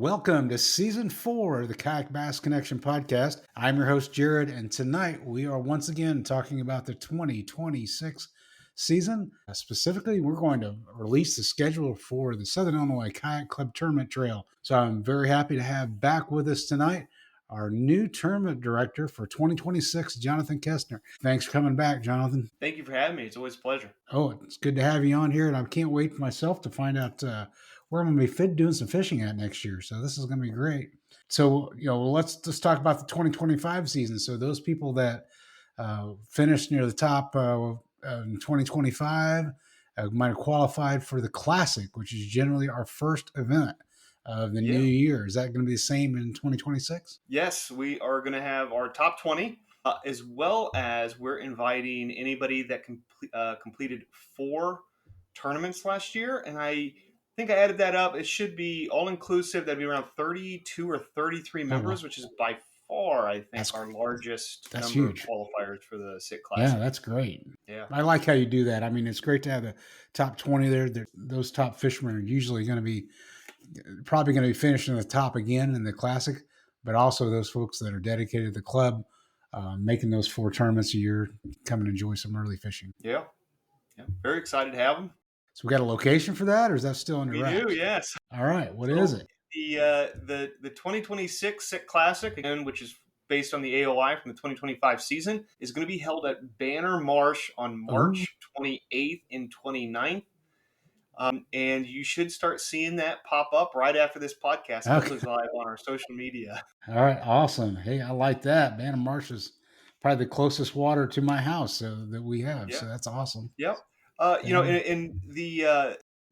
Welcome to Season 4 of the Kayak Bass Connection podcast. I'm your host, Jared, and tonight we are once again talking about the 2026 season. Specifically, we're going to release the schedule for the Southern Illinois Kayak Club Tournament Trail. So I'm very happy to have back with us tonight our new tournament director for 2026, Jonathan Kestner. Thanks for coming back, Jonathan. Thank you for having me. It's always a pleasure. Oh, it's good to have you on here, and I can't wait for myself to find out where I'm going to be doing some fishing at next year. So this is going to be great. So, let's just talk about the 2025 season. So those people that finished near the top in 2025 might have qualified for the Classic, which is generally our first event of the new year. Is that going to be the same in 2026? Yes, we are going to have our top 20, as well as we're inviting anybody that completed 4 tournaments last year. And I think I added that up. It should be all-inclusive. That'd be around 32 or 33 members, which is by far, I think, our largest number of qualifiers for the SIKC Classic. Yeah, that's great. Yeah, I like how you do that. I mean, it's great to have the top 20 there. Those top fishermen are usually probably going to be finishing at the top again in the Classic, but also those folks that are dedicated to the club, making those 4 tournaments a year, come and enjoy some early fishing. Yeah. Very excited to have them. So we got a location for that, or is that still in the We do, yes. All right. What is it? The 2026 SIKC Classic, again, which is based on the AOI from the 2025 season, is going to be held at Banner Marsh on March 28th and 29th. And you should start seeing that pop up right after this podcast goes live on our social media. All right. Awesome. Hey, I like that. Banner Marsh is probably the closest water to my house that we have. So that's awesome. Yep.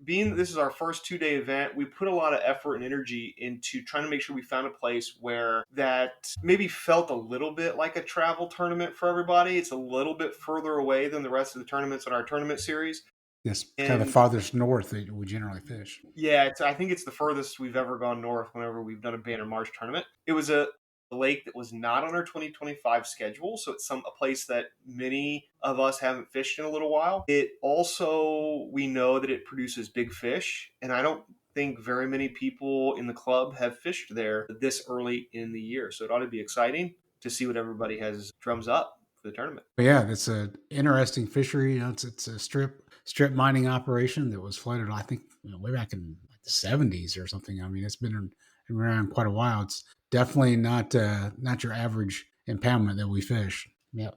Being this is our first 2-day event, we put a lot of effort and energy into trying to make sure we found a place where that maybe felt a little bit like a travel tournament for everybody. It's a little bit further away than the rest of the tournaments in our tournament series. Yes, kind of the farthest north that we generally fish. Yeah, I think it's the furthest we've ever gone north whenever we've done a Banner Marsh tournament. It was a lake that was not on our 2025 schedule, so it's a place that many of us haven't fished in a little while. It also, we know that it produces big fish, and I don't think very many people in the club have fished there this early in the year, so it ought to be exciting to see what everybody has drums up for the tournament. But yeah, it's an interesting fishery. It's a strip mining operation that was flooded, I think, way back in the 70s or something. I mean, it's been around quite a while. It's definitely not your average impoundment that we fish. Yeah,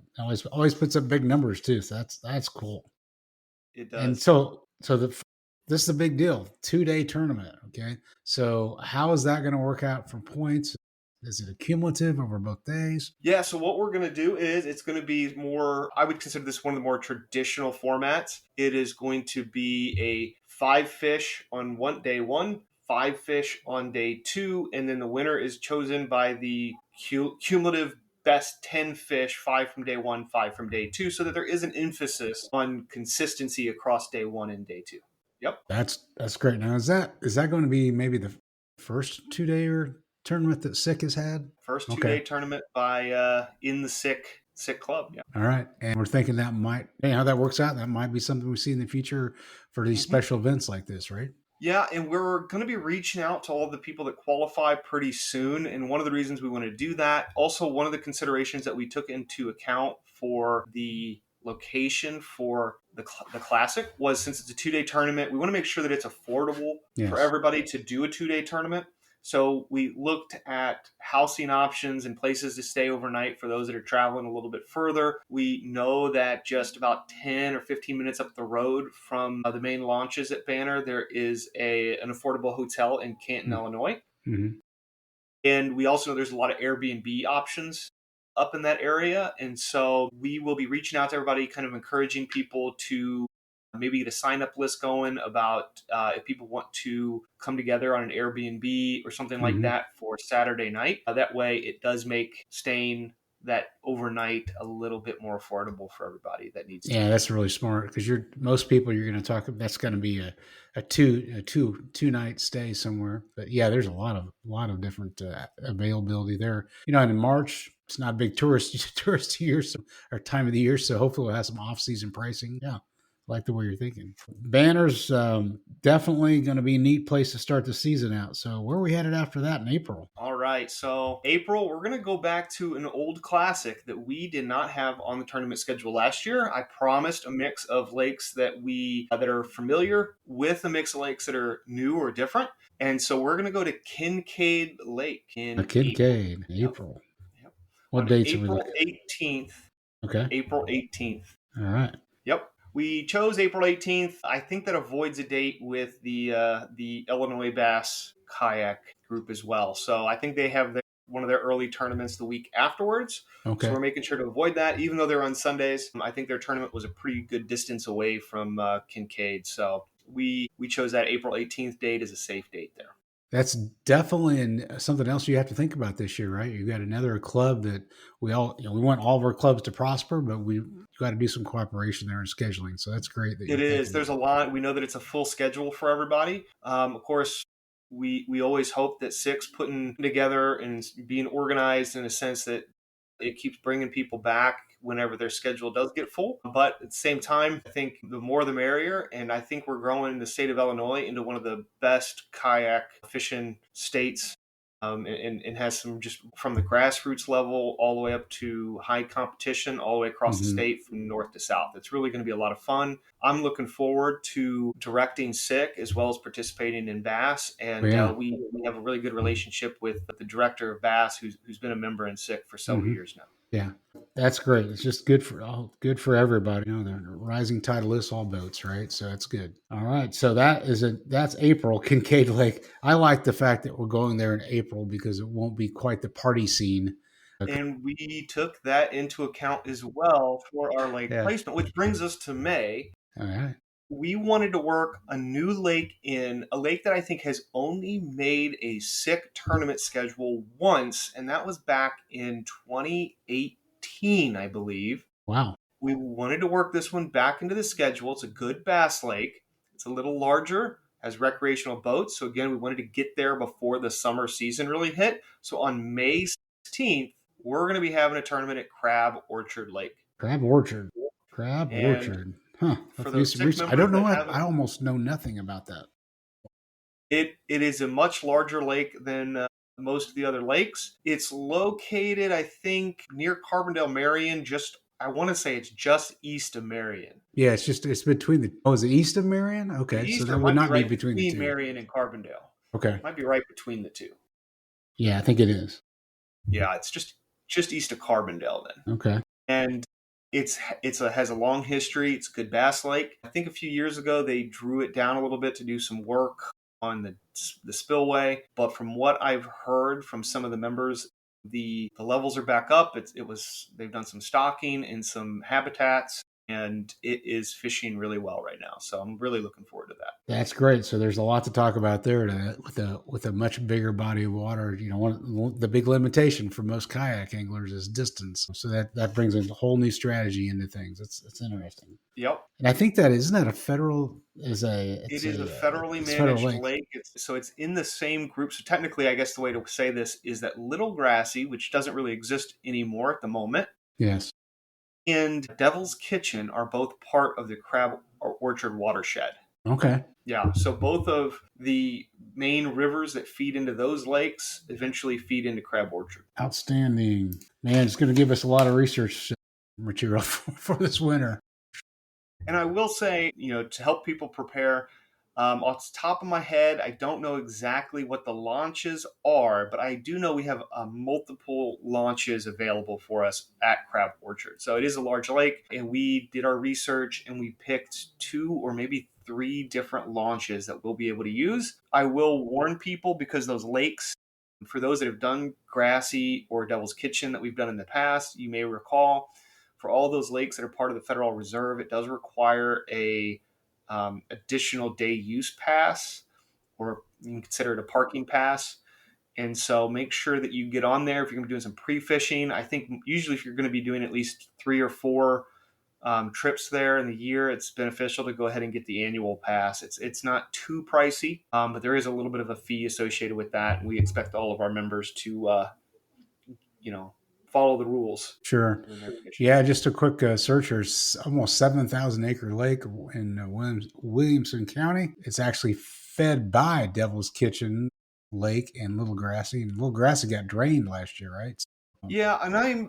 always puts up big numbers too. So that's cool. It does. And so this is a big deal. 2-day tournament. Okay, so how is that going to work out for points? Is it accumulative over both days? Yeah, so what we're going to do is it's going to be more, I would consider this one of the more traditional formats. It is going to be a 5 fish on day 1, 5 fish on day 2, and then the winner is chosen by the cumulative best 10 fish, 5 from day 1, 5 from day 2, so that there is an emphasis on consistency across day 1 and day 2. Yep. That's great. Now, is that going to be maybe the first 2-day tournament that SIKC has had? First 2-day tournament by in the SIKC club. Yeah. All right. And we're thinking that how that works out, that might be something we see in the future for these special events like this, right? Yeah, and we're going to be reaching out to all the people that qualify pretty soon. And one of the reasons we want to do that, also one of the considerations that we took into account for the location for the Classic was, since it's a 2-day tournament, we want to make sure that it's affordable for everybody to do a 2-day tournament. So we looked at housing options and places to stay overnight for those that are traveling a little bit further. We know that just about 10 or 15 minutes up the road from the main launches at Banner, there is an affordable hotel in Canton, Illinois. Mm-hmm. And we also know there's a lot of Airbnb options up in that area. And so we will be reaching out to everybody, kind of encouraging people to maybe get a sign-up list going about if people want to come together on an Airbnb or something like that for Saturday night. That way it does make staying that overnight a little bit more affordable for everybody that needs to. Yeah, that's really smart, because most people you're going to talk about, that's going to be a two-night stay somewhere. But yeah, there's a lot of different availability there. And in March, it's not a big tourist year or time of the year, so hopefully we'll have some off-season pricing. Yeah. like the way you're thinking. Banners, definitely going to be a neat place to start the season out. So where are we headed after that in April? All right, so April, we're going to go back to an old classic that we did not have on the tournament schedule last year. I promised a mix of lakes that are familiar with a mix of lakes that are new or different, and so we're going to go to Kincaid Lake A in April. Kincaid, Yep, April. yep. What On dates are we April looking 18th. at? Okay. April 18th. All right. Yep. We chose April 18th. I think that avoids a date with the Illinois Bass Kayak group as well. So I think they have one of their early tournaments the week afterwards. So Okay. we're making sure to avoid that, even though they're on Sundays. I think their tournament was a pretty good distance away from Kincaid. So we chose that April 18th date as a safe date there. That's definitely something else you have to think about this year, right? You got another club that we all, we want all of our clubs to prosper, but we got to do some cooperation there in scheduling. So that's great that It you're is. thinking There's that. a lot. We know that it's a full schedule for everybody. Of course, we always hope that SIKC putting together and being organized in a sense that it keeps bringing people back whenever their schedule does get full. But at the same time, I think the more the merrier. And I think we're growing the state of Illinois into one of the best kayak fishing states. And has some just from the grassroots level all the way up to high competition, all the way across the Mm-hmm. state from north to south. It's really going to be a lot of fun. I'm looking forward to directing SIKC as well as participating in Bass. And Yeah. we have a really good relationship with the director of Bass, who's been a member in SIKC for several Mm-hmm. years now. Yeah, that's great. It's just good for everybody. The rising tide lifts all boats, right? So that's good. All right, so that's April, Kincaid Lake. I like the fact that we're going there in April because it won't be quite the party scene. Okay. And we took that into account as well for our lake Yeah. placement, which brings us to May. All right. We wanted to work a new lake in a lake that I think has only made a SIKC tournament schedule once, and that was back in 2018, I believe. Wow. We wanted to work this one back into the schedule. It's a good bass lake. It's a little larger, has recreational boats. So again, we wanted to get there before the summer season really hit. So on May 16th, we're going to be having a tournament at Crab Orchard Lake. Crab Orchard. Crab And Orchard. Huh. for Let's do those some SIKC research. I members don't know. that I haven't, almost know nothing about that. it is a much larger lake than most of the other lakes. It's located, I think, near Carbondale, Marion. I want to say it's just east of Marion. Yeah, it's between the. Oh, is it east of Marion? The Okay, so east or that it would might be not be right between the between two. Marion and Carbondale. Okay. Might be right between the two. Yeah, I think it is. Yeah, it's just east of Carbondale then. Okay. And has a long history. It's a good bass lake. I think a few years ago they drew it down a little bit to do some work on the spillway, but from what I've heard from some of the members, the levels are back up. They've done some stocking and some habitats, and it is fishing really well right now. So I'm really looking forward to that. That's great. So there's a lot to talk about there with a much bigger body of water. The big limitation for most kayak anglers is distance. So that brings a whole new strategy into things. It's interesting. Yep. And I think that isn't that a federal It is a federally it's federal managed lake. lake. It's in the same group. So technically, I guess the way to say this is that Little Grassy, which doesn't really exist anymore at the moment, Yes. and Devil's Kitchen are both part of the Crab Orchard watershed. Okay. Yeah, so both of the main rivers that feed into those lakes eventually feed into Crab Orchard. Outstanding. Man, it's going to give us a lot of research material for this winter. And I will say, to help people prepare, off the top of my head, I don't know exactly what the launches are, but I do know we have multiple launches available for us at Crab Orchard. So it is a large lake, and we did our research and we picked 2 or maybe 3 different launches that we'll be able to use. I will warn people because those lakes, for those that have done Grassy or Devil's Kitchen that we've done in the past, you may recall, for all those lakes that are part of the Federal Reserve, it does require a additional day use pass, or you can consider it a parking pass. And so make sure that you get on there if you're going to be doing some pre-fishing. I think usually if you're going to be doing at least 3 or 4 trips there in the year, it's beneficial to go ahead and get the annual pass. It's not too pricey, but there is a little bit of a fee associated with that. And we expect all of our members to, follow the rules Sure. when they're fishing. Yeah, just a quick search. There's almost 7,000 acre lake in Williamson County. It's actually fed by Devil's Kitchen Lake and Little Grassy. And Little Grassy got drained last year, right? Yeah, and I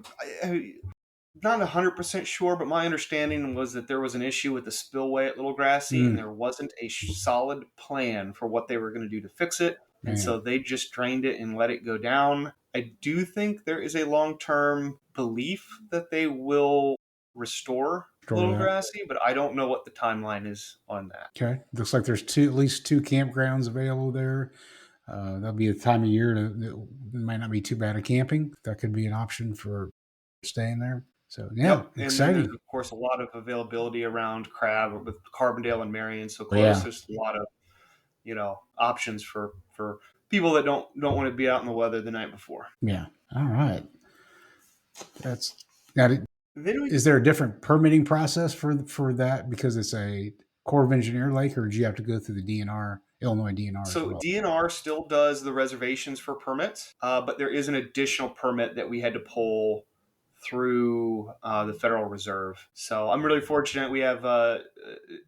not 100% sure, but my understanding was that there was an issue with the spillway at Little Grassy, and Mm, there wasn't a solid plan for what they were going to do to fix it. And man, so they just drained it and let it go down. I do think there is a long term belief that they will restore store Little that. Grassy, but I don't know what the timeline is on that. Okay. Looks like there's at least two campgrounds available there. That'll be a time of year that might not be too bad at camping. That could be an option for staying there. So yeah, Yep, and then there's exciting. of course a lot of availability around crab with Carbondale and Marion so But close. yeah, There's a lot of options for people that don't want to be out in the weather the night before. yeah. All right. That's now. Then we Is there a different permitting process for that because it's a Corps of Engineer lake, or do you have to go through the DNR, Illinois DNR as so well? DNR still does the reservations for permits, but there is an additional permit that we had to pull through the Federal Reserve. So I'm really fortunate. We have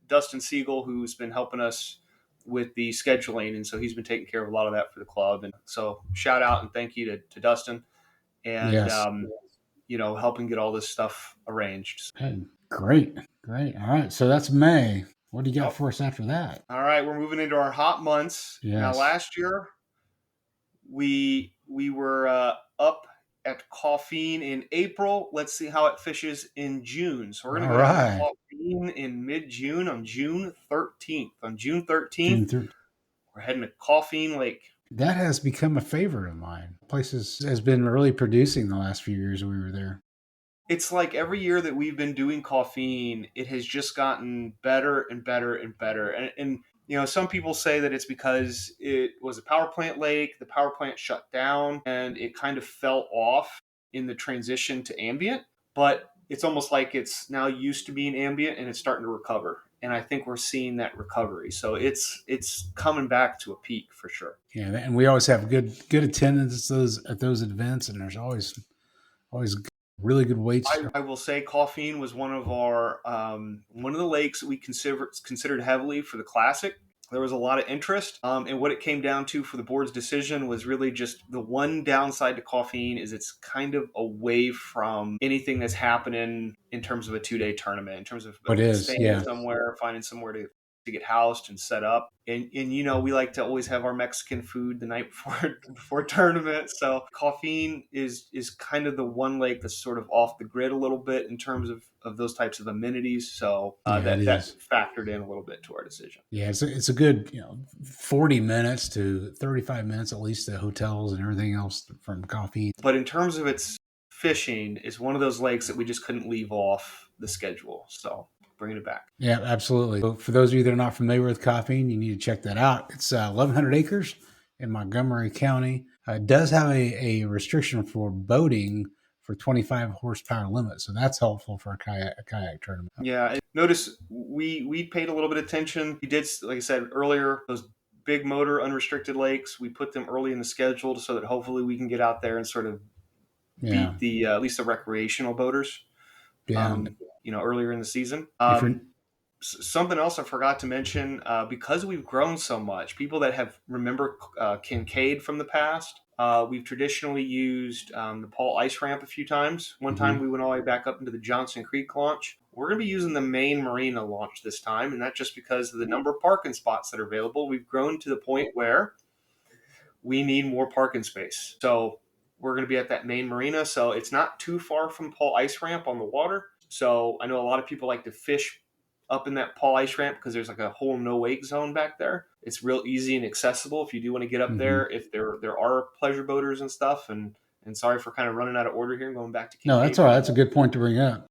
Dustin Siegel, who's been helping us with the scheduling, and so he's been taking care of a lot of that for the club. And so shout out and thank you to Dustin, and Yes. helping get all this stuff arranged. Hey, great, great. All right, so that's May. What do you got Yep. for us after that? All right, we're moving into our hot months now. Yes. Last year, we were up at Coffeen in April. Let's see how it fishes in June. So we're going All to go down to right. Coffeen in mid-June on June 13th. On June June 13th, 3rd. we're heading to Coffeen Lake. That has become a favorite of mine. Has been really producing the last few years we were there. It's like every year that we've been doing Coffeen, it has just gotten better and better and better. And some people say that it's because it was a power plant lake, the power plant shut down, and it kind of fell off in the transition to ambient. But it's almost like it's now used to being ambient and it's starting to recover. And I think we're seeing that recovery. So it's coming back to a peak for sure. Yeah, and we always have good attendance at those events, and there's always really good weights. I will say Coffeen was one of the lakes that we considered heavily for the classic. There was a lot of interest, and what it came down to for the board's decision was really just the one downside to Coffeen is it's kind of away from anything that's happening in terms of a 2-day tournament, in terms of It is, staying yeah, somewhere, finding somewhere to get housed and set up. And we like to always have our Mexican food the night before tournament. So Coffeen is kind of the one lake that's sort of off the grid a little bit in terms of those types of amenities. So yeah, it that is. factored in a little bit to our decision. Yeah, it's a good 40 minutes to 35 minutes at least to hotels and everything else from coffee. But in terms of its fishing, it's one of those lakes that we just couldn't leave off the schedule. So bringing it back. Yeah, absolutely. So for those of you that are not familiar with Coffeen, you need to check that out. It's 1,100 acres in Montgomery County. It does have a restriction for boating for 25 horsepower limit, so that's helpful for a kayak tournament. Yeah, notice we paid a little bit of attention. We did, like I said earlier, those big motor unrestricted lakes. We put them early in the schedule so that hopefully we can get out there and sort of Yeah, beat the at least the recreational boaters. yeah. Earlier in the season. If you're Something else I forgot to mention, because we've grown so much, people that have remember Kincaid from the past, we've traditionally used the Paul Ice Ramp a few times. One time we went all the way back up into the Johnson Creek launch. We're going to be using the main marina launch this time, and that's just because of the number of parking spots that are available. We've grown to the point where we need more parking space. So we're going to be at that main marina. So it's not too far from Paul Ice Ramp on the water. So I know a lot of people like to fish up in that Paul Ice Ramp because there's like a whole no wake zone back there. It's real easy and accessible if you do want to get up there. If there are pleasure boaters and stuff. And sorry for kind of running out of order here and going back to no, Kincaid. that's all right. That's a good point to bring up.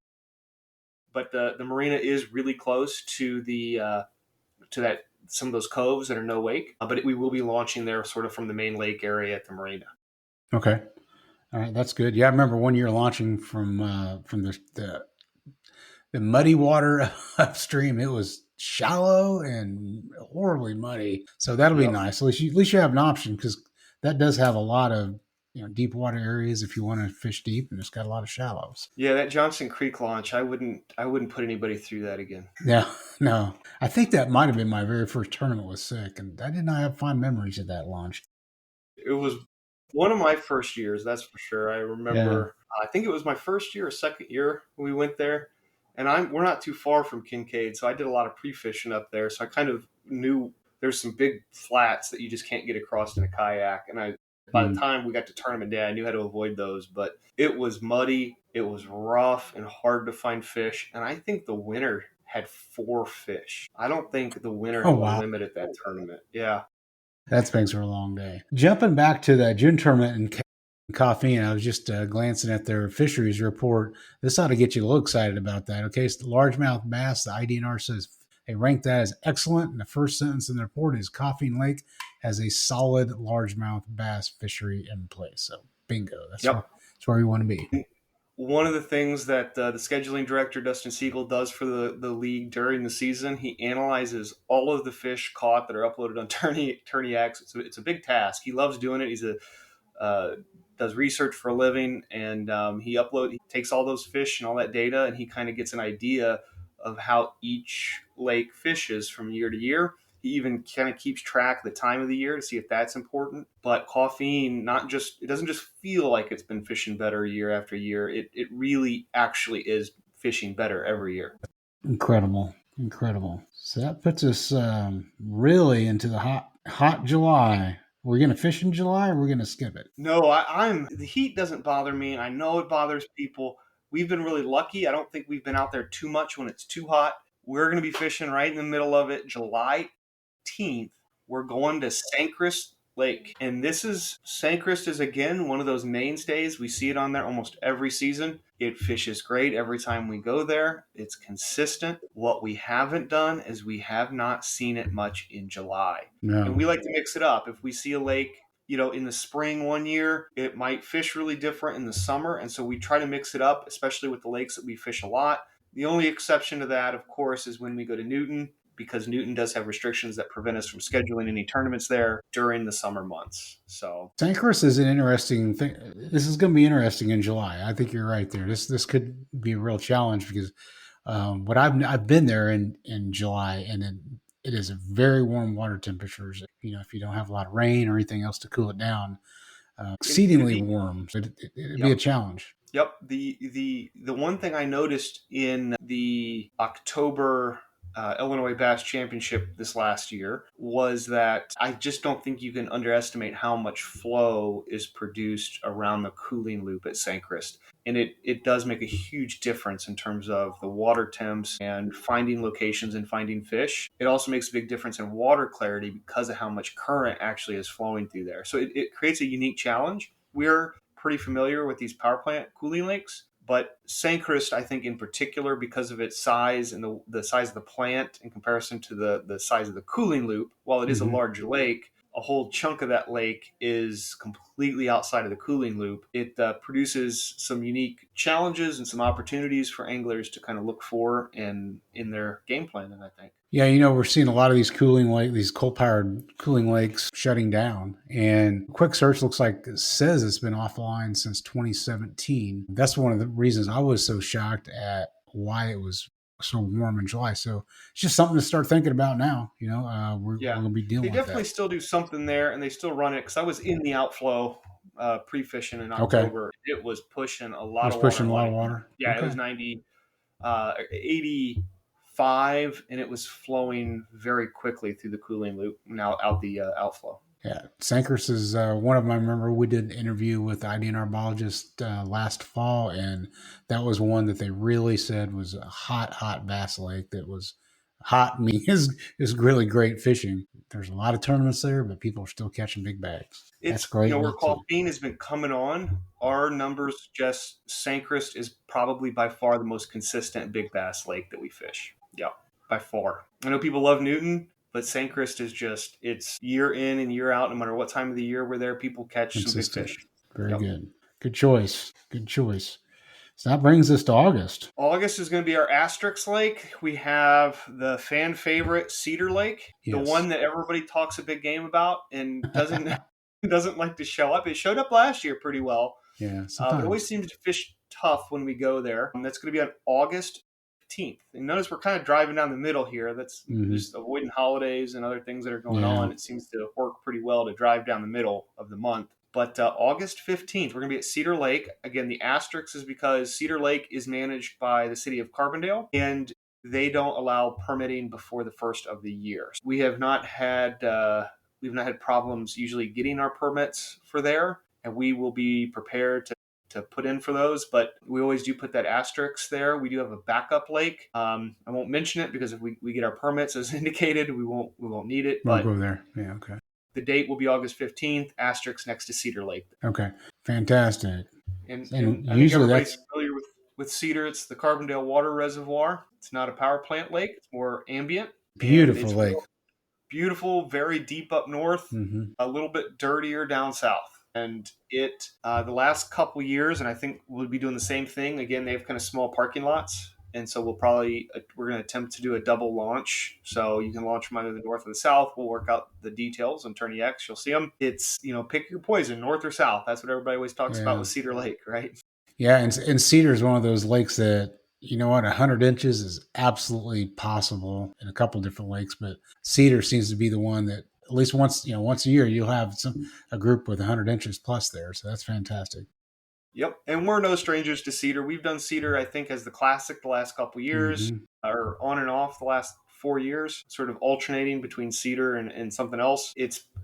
But the marina is really close to that some of those coves that are no wake. But we will be launching there sort of from the main lake area at the marina. Okay, all right, that's good. Yeah, I remember one year launching from the muddy water upstream. It was shallow and horribly muddy. So that'll be nice. At least you have an option because that does have a lot of deep water areas if you want to fish deep, and it's got a lot of shallows. Yeah, that Johnson Creek launch, I wouldn't put anybody through that again. No, no. I think that might have been my very first tournament with Sick, and I did not have fond memories of that launch. It was one of my first years, that's for sure. I Yeah. remember, I think it was my first year or second year we went there, and we're not too far from Kincaid, so I did a lot of pre-fishing up there. So I kind of knew there's some big flats that you just can't get across in a kayak, and by the Mm. time we got to tournament day, I knew how to avoid those. But it was muddy, it was rough, and hard to find fish. And I think the winner had 4 fish. I don't think the winner Oh had a wow, limit at that tournament. Yeah. that makes for a long day. Jumping back to the June tournament in Coffee, I was just glancing at their fisheries report. This ought to get you a little excited about that. Okay, so the largemouth bass, the IDNR says they rank that as excellent. And the first sentence in the report is Coffee Lake has a solid largemouth bass fishery in place. So bingo, Yep. that's where we want to be. One of the things that the scheduling director Dustin Siegel does for the league during the season, he analyzes all of the fish caught that are uploaded on Tourney X. It's a big task. He loves doing it. He's a uh, does research for a living, and he takes all those fish and all that data, and he kind of gets an idea of how each lake fishes from year to year. He even kind of keeps track of the time of the year to see if that's important. But caffeine, not just it doesn't just feel like it's been fishing better year after year. It really actually is fishing better every year. Incredible, incredible. So that puts us really into the hot July. We're gonna fish in July, or we're gonna skip it. No, I'm the heat doesn't bother me. I know it bothers people. We've been really lucky. I don't think we've been out there too much when it's too hot. We're going to be fishing right in the middle of it, July 18th. We're going to Sancrest Lake. And this is Sancrest is again one of those mainstays. We see it on there almost every season. It fishes great every time we go there. It's consistent. What we haven't done is we have not seen it much in July. And No, we like to mix it up. If we see a lake, in the spring one year, it might fish really different in the summer. And so we try to mix it up, especially with the lakes that we fish a lot. The only exception to that, of course, is when we go to Newton, because Newton does have restrictions that prevent us from scheduling any tournaments there during the summer months. So, Sancrest is an interesting thing. This is going to be interesting in July. I think you're right there. This could be a real challenge because what I've been there in July, and it is a very warm water temperatures. If you don't have a lot of rain or anything else to cool it down, the exceedingly warm. So it'd be a yep. challenge. Yep. The one thing I noticed in the October Illinois Bass Championship this last year was that I just don't think you can underestimate how much flow is produced around the cooling loop at Sancrest. And it does make a huge difference in terms of the water temps and finding locations and finding fish. It also makes a big difference in water clarity because of how much current actually is flowing through there. So it creates a unique challenge. We're pretty familiar with these power plant cooling lakes, but Sancrest, I think in particular, because of its size and the size of the plant in comparison to the size of the cooling loop, while it is a Mm-hmm. large lake, a whole chunk of that lake is completely outside of the cooling loop. It produces some unique challenges and some opportunities for anglers to kind of look for and in their game plan, and I think. Yeah, we're seeing a lot of these coal-powered cooling lakes shutting down. And Quick Search looks like it says it's been offline since 2017. That's one of the reasons I was so shocked at why it was so warm in July. So it's just something to start thinking about now. We're Yeah, going to be they dealing with definitely that. still do something there, and they still run it because I was in the outflow pre-fishing in Okay. October. It was pushing a It lot was of water, pushing a lot of water. yeah, it Okay. was 85, and it was flowing very quickly through the cooling loop now out the outflow. Yeah, Sankers is one of them. I remember we did an interview with the IDNR biologist last fall, and that was one that they really said was a hot bass lake that was hot. I mean, is really great fishing. There's a lot of tournaments there, but people are still catching big bags. That's It's great where to see. caffeine has been coming on. Our numbers suggest Sancrest is probably by far the most consistent big bass lake that we fish. Yeah, by far. I know people love Newton, but Sancrest is just it's year in and year out. No matter what time of the year we're there, people catch some big Consistent. fish. Very Yep. good. Good choice. Good choice. So that brings us to August. August is going to be our Asterix Lake. We have the fan favorite Cedar Lake, the Yes. one that everybody talks a big game about and doesn't. doesn't like to show up. It showed up last year pretty well. Yeah, It always sometimes. seems to fish tough when we go there. That's going to be on August 15th. And notice we're kind of driving down the middle here. That's Hmm. just avoiding holidays and other things that are going Yeah. on. It seems to work pretty well to drive down the middle of the month. But August 15th, we're going to be at Cedar Lake. Again, the asterisk is because Cedar Lake is managed by the city of Carbondale, and they don't allow permitting before the first of the year. We've not had problems usually getting our permits for there, and we will be prepared to put in for those. But we always do put that asterisk there. We do have a backup lake. I won't mention it because if we get our permits as indicated, we won't need it. Won't But go there. Yeah. Okay. the date will be August 15th. Asterisk next to Cedar Lake. Okay. Fantastic. And And I think usually everybody's that's familiar with Cedar. It's the Carbondale Water Reservoir. It's not a power plant lake. It's more ambient, and beautiful it's lake. real beautiful, very deep up north, Hmm. a little bit dirtier down south. And the last couple years, and I think we'll be doing the same thing. Again, they have kind of small parking lots, and so we're going to attempt to do a double launch. So you can launch from either the north or the south. We'll work out the details on Tourney X. You'll see them. It's pick your poison, north or south. That's what everybody always talks about Yeah. with Cedar Lake, right? Yeah. And Cedar is one of those lakes that, you know what, 100 inches is absolutely possible in a couple different lakes, but Cedar seems to be the one that at least once a year, you'll have a group with 100 inches plus there. So that's fantastic. Yep, and we're no strangers to Cedar. We've done Cedar, I think, as the classic the last couple years, Hmm. or on and off the last 4 years, sort of alternating between Cedar and something else.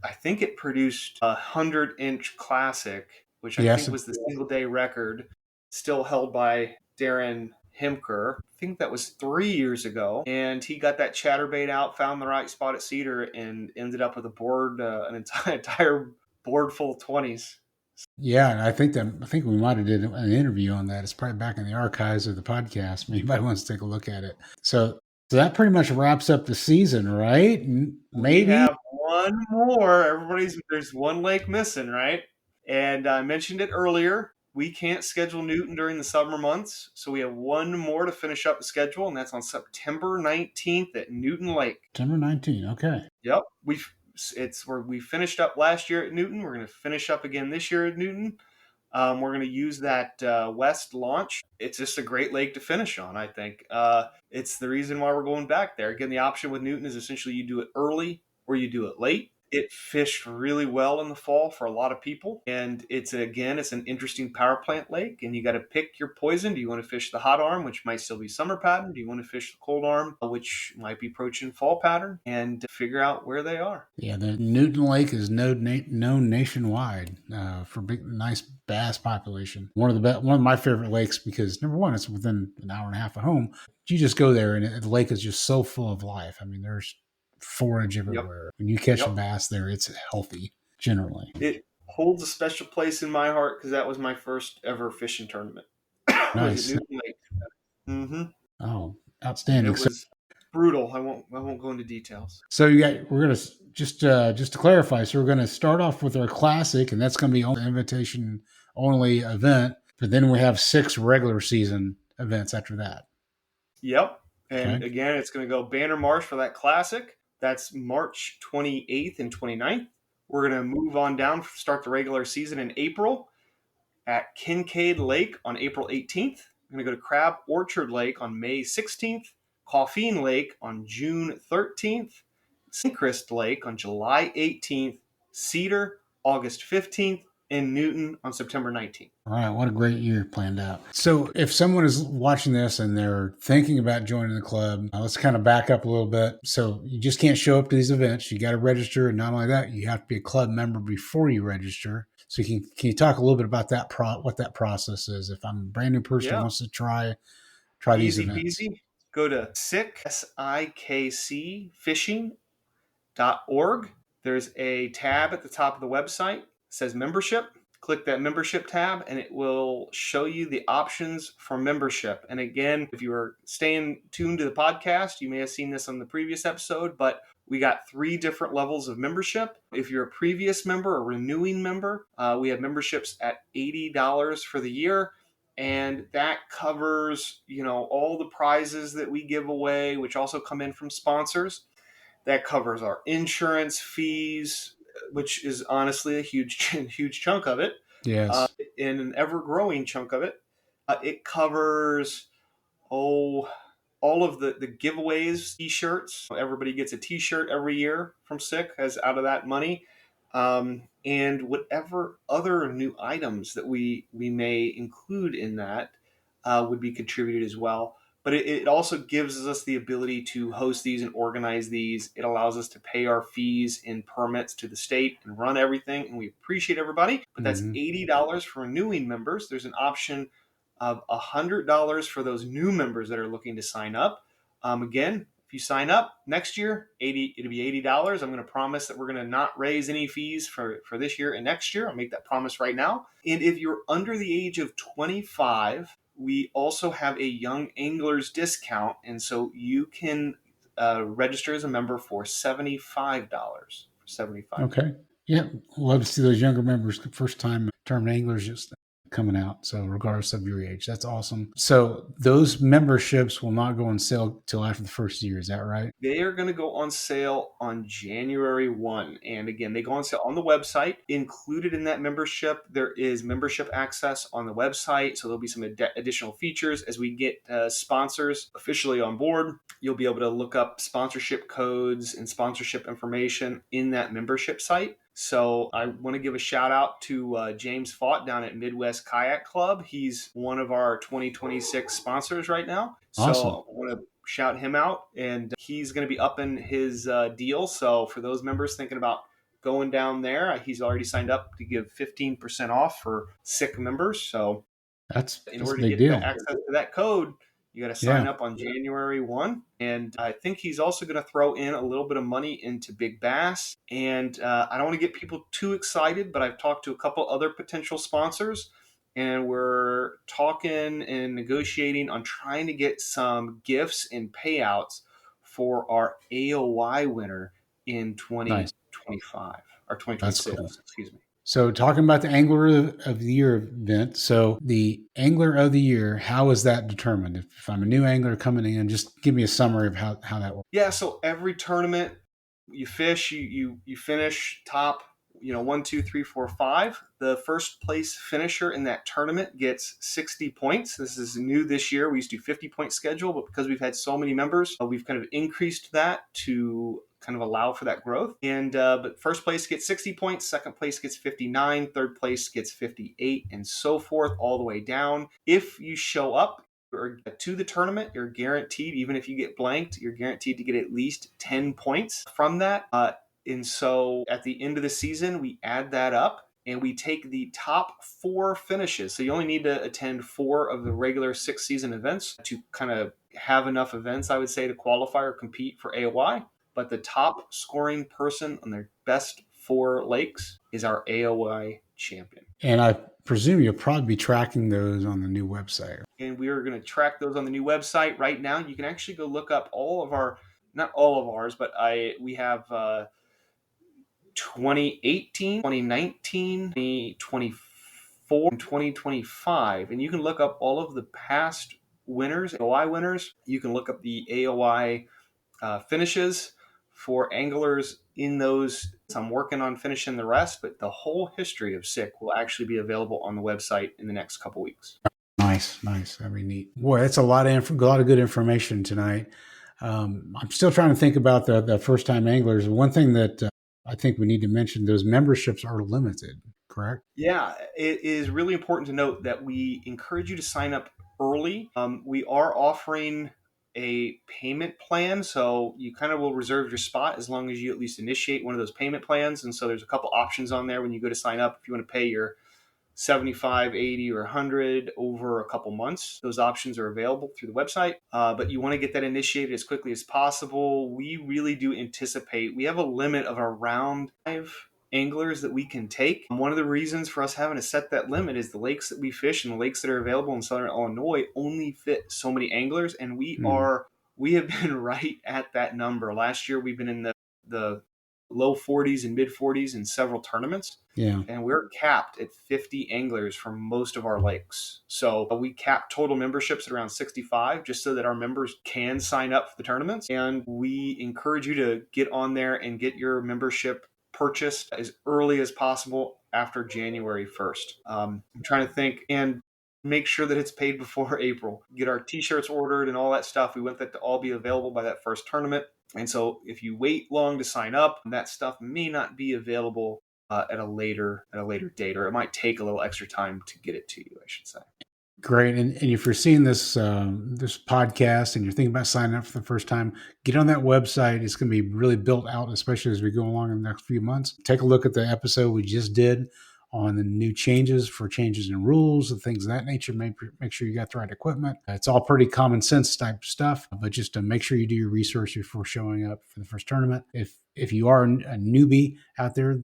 I think it produced 100-inch classic, which I Yes. think was the single day record, still held by Darren Hemker. I think that was 3 years ago, and he got that chatterbait out, found the right spot at Cedar, and ended up with an entire board full of 20s. Yeah, and I think we might have did an interview on that. It's probably back in the archives of the podcast. Anybody wants to take a look at it. So that pretty much wraps up the season, right? We Maybe have one more. There's one lake missing, right? And I mentioned it earlier. We can't schedule Newton during the summer months, so we have one more to finish up the schedule, and that's on September 19th at Newton Lake. September 19. Okay. Yep, it's where we finished up last year at Newton. We're going to finish up again this year at Newton. We're going to use that west launch. It's just a great lake to finish on, I think. It's the reason why we're going back there. Again, the option with Newton is essentially you do it early or you do it late. It fished really well in the fall for a lot of people. And it's an interesting power plant lake. And you got to pick your poison. Do you want to fish the hot arm, which might still be summer pattern? Do you want to fish the cold arm, which might be approaching fall pattern? And figure out where they are. Yeah, the Newton Lake is known nationwide for big, nice bass population. One of my favorite lakes because number one, it's within an hour and a half of home. You just go there, and the lake is just so full of life. I mean, there's forage Yep. everywhere. When you catch a Yep. bass there, it's healthy generally. It holds a special place in my heart because that was my first ever fishing tournament. Was at Nice. Newton Lake. Hmm. Oh, outstanding. It So, was brutal. I won't go into details. so we're gonna just to clarify. So we're gonna start off with our classic, and that's gonna be an invitation only event. But then we have 6 regular season events after that. Yep. And Okay. again, it's going to go Banner Marsh for that classic. That's March 28th and 29th. We're going to move on down, start the regular season in April at Kincaid Lake on April 18th. We're going to go to Crab Orchard Lake on May 16th, Coffeen Lake on June 13th, Sincrest Lake on July 18th, Cedar August 15th, and Newton on September 19th. All right, what a great year planned out. So, if someone is watching this and they're thinking about joining the club, let's kind of back up a little bit. So, you just can't show up to these events. You got to register, and not only that, you have to be a club member before you register. So, can you talk a little bit about what that process is? If I'm a brand new person who Yeah, wants to try these easy events. peasy. Go to SIKC fishing.org. There's a tab at the top of the website that says membership. Click that membership tab and it will show you the options for membership. And again, if you are staying tuned to the podcast, you may have seen this on the previous episode, but we got 3 different levels of membership. If you're a previous member or renewing member, we have memberships at $80 for the year. And that covers, all the prizes that we give away, which also come in from sponsors. That covers our insurance fees, which is honestly a huge huge chunk of it, Yes. and an ever growing chunk of it. It covers oh all of the giveaways, t-shirts. Everybody gets a t-shirt every year from SICK as out of that money, and whatever other new items that we may include in that would be contributed as well. But it also gives us the ability to host these and organize these. It allows us to pay our fees and permits to the state and run everything, and we appreciate everybody. But that's Hmm. $80 for renewing members. There's an option of $100 for those new members that are looking to sign up. Again, if you sign up next year, it'll be $80. I'm going to promise that we're going to not raise any fees for this year and next year. I'll make that promise right now. And if you're under the age of 25, we also have a young anglers discount, and so you can register as a member for $75. Okay. Yeah. Love to see those younger members, first time tournament anglers just coming out. So regardless of your age, that's awesome. So those memberships will not go on sale till after the first year. Is that right? They are going to go on sale on January 1. And again, they go on sale on the website. Included in that membership, there is membership access on the website. So there'll be some additional features as we get sponsors officially on board. You'll be able to look up sponsorship codes and sponsorship information in that membership site. So I want to give a shout out to James Fott down at Midwest Kayak Club. He's one of our 2026 sponsors right now. Awesome. So I want to shout him out, and he's going to be upping his deal. So for those members thinking about going down there, he's already signed up to give 15% off for SICK members. So in That's a order to big get that deal. access to that code, you got to sign Yeah. up on January 1. And I think he's also going to throw in a little bit of money into Big Bass. And I don't want to get people too excited, but I've talked to a couple other potential sponsors, and we're talking and negotiating on trying to get some gifts and payouts for our AOY winner in Nice. 2025 or That's cool. 2026, excuse me. So talking about the Angler of the Year event. So the Angler of the Year, how is that determined? If I'm a new angler coming in, just give me a summary of how that works. Yeah, so every tournament you fish, you finish top, 1, 2, 3, 4, 5. The first place finisher in that tournament gets 60 points. This is new this year. We used to do 50-point schedule, but because we've had so many members, we've kind of increased that to kind of allow for that growth. And but first place gets 60 points, second place gets 59, third place gets 58, and so forth all the way down. If you show up or to the tournament, you're guaranteed, even if you get blanked, you're guaranteed to get at least 10 points from that. And so at the end of the season, we add that up and we take the top 4 finishes. So you only need to attend 4 of the regular 6 season events to kind of have enough events, I would say, to qualify or compete for AOY. But the top scoring person on their best 4 lakes is our AOY champion. And I presume you'll probably be tracking those on the new website. And we are going to track those on the new website right now. You can actually go look up all of our, not all of ours, but we have 2018, 2019, 2024, and 2025. And you can look up all of the past winners, AOI winners. You can look up the AOI finishes for anglers in those. I'm working on finishing the rest, but the whole history of SICK will actually be available on the website in the next couple weeks. Nice, nice. That'd be neat. Boy, that's a lot of good information tonight. I'm still trying to think about the first time anglers. One thing that I think we need to mention: those memberships are limited. Correct? Yeah, it is really important to note that we encourage you to sign up early. We are offering a payment plan, so you kind of will reserve your spot as long as you at least initiate one of those payment plans. And so there's a couple options on there when you go to sign up. If you want to pay your 75, 80, or 100 over a couple months, those options are available through the website. But you want to get that initiated as quickly as possible. We really do anticipate, we have a limit of around 5 anglers that we can take. One of the reasons for us having to set that limit is the lakes that we fish and the lakes that are available in Southern Illinois only fit so many anglers, and we have been right at that number. Last year we've been in the low 40s and mid 40s in several tournaments. Yeah. And we're capped at 50 anglers for most of our lakes. So we cap total memberships at around 65 just so that our members can sign up for the tournaments. And we encourage you to get on there and get your membership purchased as early as possible after January 1st. I'm trying to think, and make sure that it's paid before April. Get our t-shirts ordered and all that stuff. We want that to all be available by that first tournament. And so if you wait long to sign up, that stuff may not be available at a later date, or it might take a little extra time to get it to you, I should say. Great. And if you're seeing this this podcast and you're thinking about signing up for the first time, get on that website. It's going to be really built out, especially as we go along in the next few months. Take a look at the episode we just did on the new changes in rules and things of that nature. Make sure you got the right equipment. It's all pretty common sense type stuff, but just to make sure you do your research before showing up for the first tournament. If you are a newbie out there,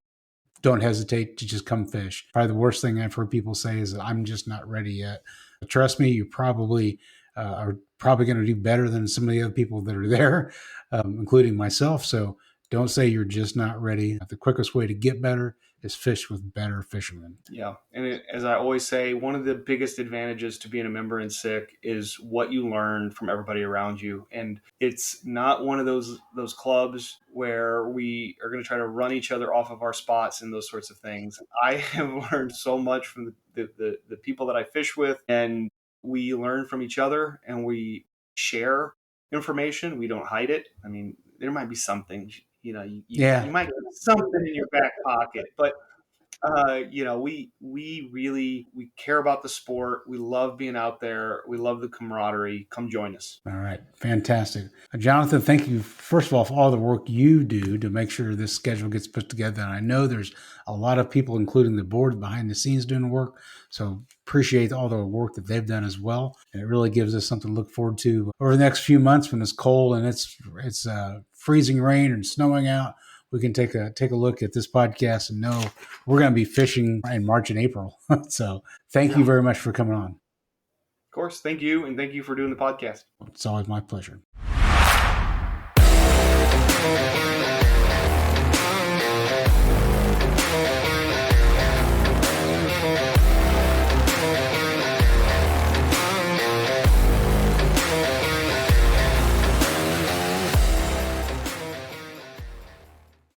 don't hesitate to just come fish. Probably the worst thing I've heard people say is that I'm just not ready yet. But trust me, you probably are probably going to do better than some of the other people that are there, including myself. So don't say you're just not ready. The quickest way to get better is fish with better fishermen. Yeah. And as I always say, one of the biggest advantages to being a member in SIK is what you learn from everybody around you. And it's not one of those clubs where we are going to try to run each other off of our spots and those sorts of things. I have learned so much from the people that I fish with, and we learn from each other and we share information. We don't hide it. I mean, there might be something, you might get something in your back pocket, but we care about the sport. We love being out there. We love the camaraderie. Come join us. All right. Fantastic. Jonathan, thank you, first of all, for all the work you do to make sure this schedule gets put together. And I know there's a lot of people, including the board, behind the scenes doing work. So appreciate all the work that they've done as well. And it really gives us something to look forward to over the next few months when it's cold and it's freezing rain and snowing out. We can take a look at this podcast and know we're going to be fishing in March and April. So thank you very much for coming on. Of course. Thank you. And thank you for doing the podcast. It's always my pleasure.